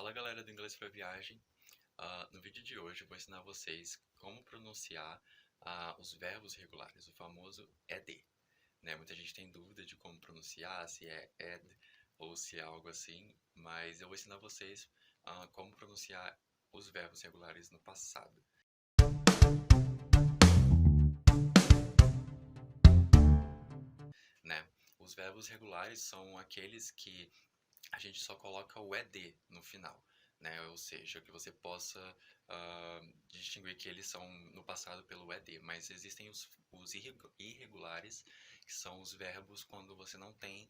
Fala galera do Inglês para Viagem. No vídeo de hoje eu vou ensinar vocês como pronunciar os verbos regulares, o famoso ed. Né? Muita gente tem dúvida de como pronunciar, se é ed ou se é algo assim, mas eu vou ensinar vocês como pronunciar os verbos regulares no passado. Né? Os verbos regulares são aqueles que a gente só coloca o ed no final, né? Ou seja, que você possa distinguir que eles são no passado pelo ed, mas existem os irregulares, que são os verbos quando você não tem,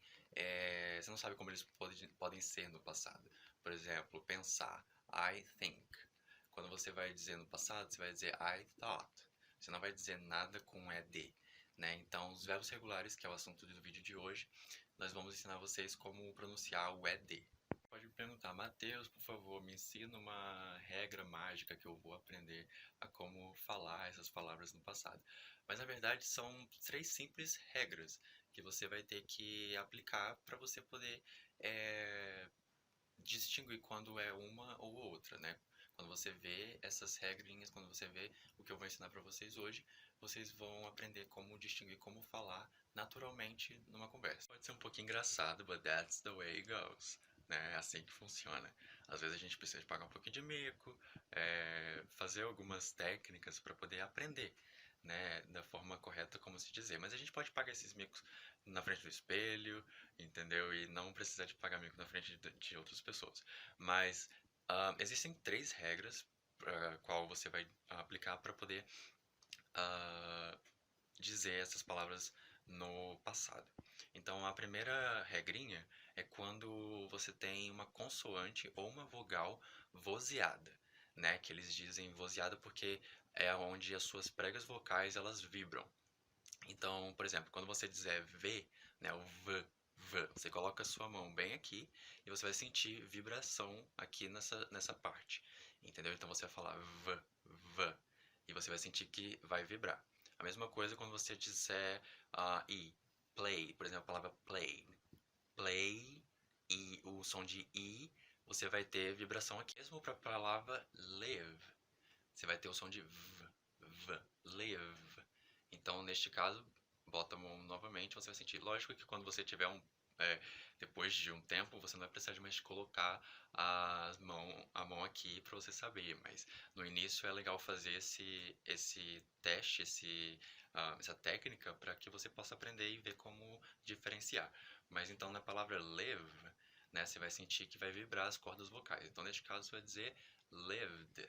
você não sabe como eles podem ser no passado. Por exemplo, pensar, I think. Quando você vai dizer no passado, você vai dizer I thought. Você não vai dizer nada com ed, né? Então, os verbos regulares, que é o assunto do vídeo de hoje, nós vamos ensinar vocês como pronunciar o ed. Pode me perguntar, Matheus, por favor, me ensina uma regra mágica que eu vou aprender a como falar essas palavras no passado. Mas na verdade são 3 simples regras que você vai ter que aplicar para você poder distinguir quando é uma ou outra, né? Quando você vê essas regrinhas, quando você vê o que eu vou ensinar para vocês hoje, vocês vão aprender como distinguir, como falar naturalmente numa conversa. Pode ser um pouquinho engraçado, but that's the way it goes. Né? É assim que funciona. Às vezes a gente precisa de pagar um pouquinho de mico, fazer algumas técnicas para poder aprender, né, da forma correta como se dizer. Mas a gente pode pagar esses micos na frente do espelho, entendeu? E não precisar de pagar mico na frente de outras pessoas. Mas existem 3 regras qual você vai aplicar para poder dizer essas palavras no passado. Então, a primeira regrinha é quando você tem uma consoante ou uma vogal vozeada, né? Que eles dizem vozeada porque é onde as suas pregas vocais elas vibram. Então, por exemplo, quando você dizer V, né, o V, você coloca a sua mão bem aqui e você vai sentir vibração aqui nessa parte, entendeu? Então você vai falar V, e você vai sentir que vai vibrar. A mesma coisa quando você disser I, play, por exemplo, a palavra play, e o som de I, você vai ter vibração aqui. Mesmo para a palavra live, você vai ter o som de live. Então, neste caso, bota a mão novamente, você vai sentir. Lógico que quando você tiver depois de um tempo, você não vai precisar de mais colocar a mão aqui para você saber, mas no início é legal fazer esse teste, essa técnica para que você possa aprender e ver como diferenciar. Mas então na palavra live, né, você vai sentir que vai vibrar as cordas vocais. Então neste caso você vai dizer lived.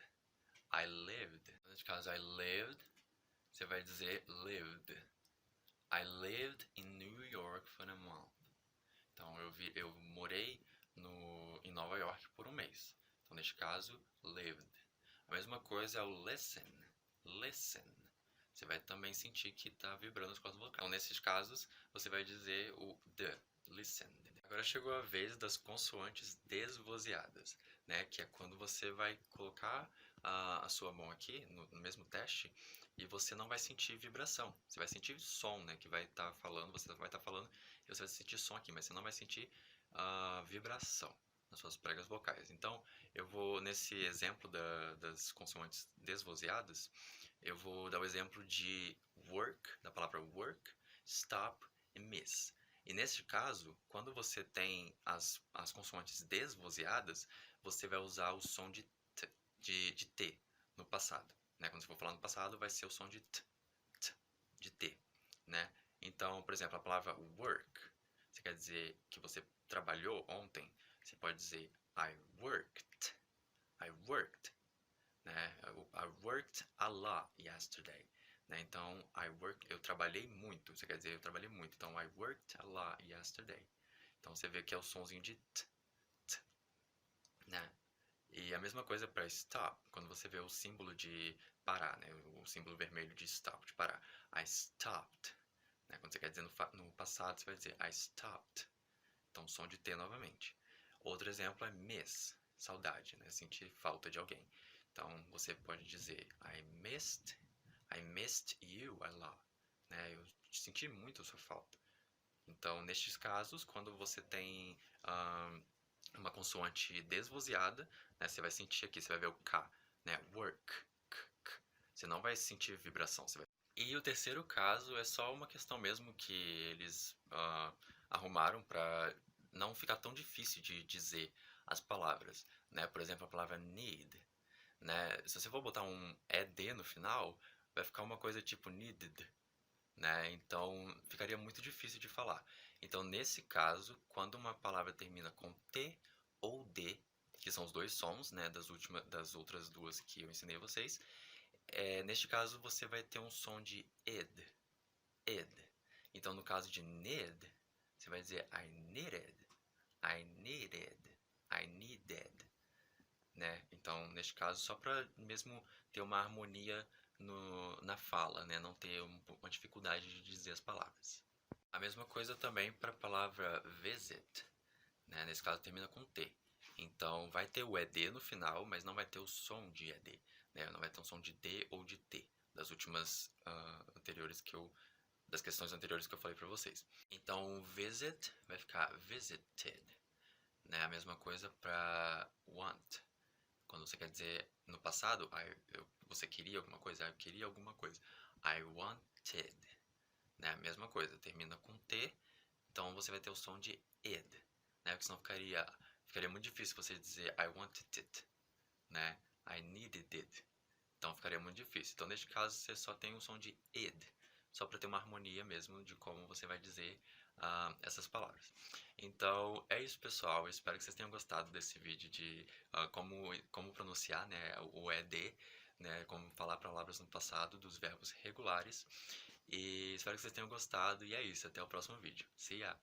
I lived. Neste caso I lived, você vai dizer lived. I lived in New York for a month. Então eu morei em Nova York por um mês. Então neste caso, lived. A mesma coisa é o listen. Listen. Você vai também sentir que está vibrando as cordas vocais. Então nesses casos, você vai dizer o the. Listen. Agora chegou a vez das consoantes desvozeadas, né? Que é quando você vai colocar a sua mão aqui no mesmo teste e você não vai sentir vibração. Você vai sentir som, né? Que vai estar falando, você vai estar falando e você vai sentir som aqui, mas você não vai sentir vibração nas suas pregas vocais. Então, eu vou, nesse exemplo das consoantes desvozeadas, eu vou dar o exemplo de work, da palavra work, stop e miss. E nesse caso, quando você tem as consoantes desvozeadas, você vai usar o som de T no passado. Né? Quando você for falar no passado, vai ser o som de de T. Né? Então, por exemplo, a palavra work, você quer dizer que você trabalhou ontem, você pode dizer I worked. I worked. Né? I worked a lot yesterday. Né? Então, eu trabalhei muito. Você quer dizer, eu trabalhei muito. Então, I worked a lot yesterday. Então, você vê que é o sonzinho de t, né? E a mesma coisa para stop, quando você vê o símbolo de parar, né? O símbolo vermelho de stop, de parar. I stopped. Né? Quando você quer dizer no passado, você vai dizer I stopped. Então, som de T novamente. Outro exemplo é miss, saudade, né? Sentir falta de alguém. Então, você pode dizer I missed you a lot. Né? Eu senti muito a sua falta. Então, nestes casos, quando você tem uma consoante desvozeada, né? Você vai sentir aqui, você vai ver o K, né? Work, k, k. Você não vai sentir vibração. E o terceiro caso é só uma questão mesmo que eles arrumaram para não ficar tão difícil de dizer as palavras, né? Por exemplo, a palavra need, né? Se você for botar um ed no final, vai ficar uma coisa tipo needed, né? Então ficaria muito difícil de falar. Então, nesse caso, quando uma palavra termina com T ou D, que são os dois sons, né, das outras duas que eu ensinei a vocês, neste caso você vai ter um som de ed, ed. Então, no caso de need, você vai dizer I needed, I needed, I needed, né? Então, neste caso, só para mesmo ter uma harmonia na fala, né? Não ter uma dificuldade de dizer as palavras. A mesma coisa também para a palavra visit, né? Nesse caso termina com T. Então vai ter o ED no final, mas não vai ter o som de ED, né? Não vai ter um som de D ou de T das últimas das questões anteriores que eu falei para vocês. Então visit vai ficar visited, né? A mesma coisa para want. Quando você quer dizer no passado, você queria alguma coisa, eu queria alguma coisa. I wanted, né? A mesma coisa, termina com T, então você vai ter o som de id, né? Porque senão ficaria muito difícil você dizer I wanted it, né? I needed it. Então ficaria muito difícil. Então neste caso você só tem o som de id, só para ter uma harmonia mesmo de como você vai dizer essas palavras. Então é isso, pessoal. Eu espero que vocês tenham gostado desse vídeo de como pronunciar, né, o ed, né, como falar palavras no passado dos verbos regulares. E espero que vocês tenham gostado. E é isso. Até o próximo vídeo. See ya!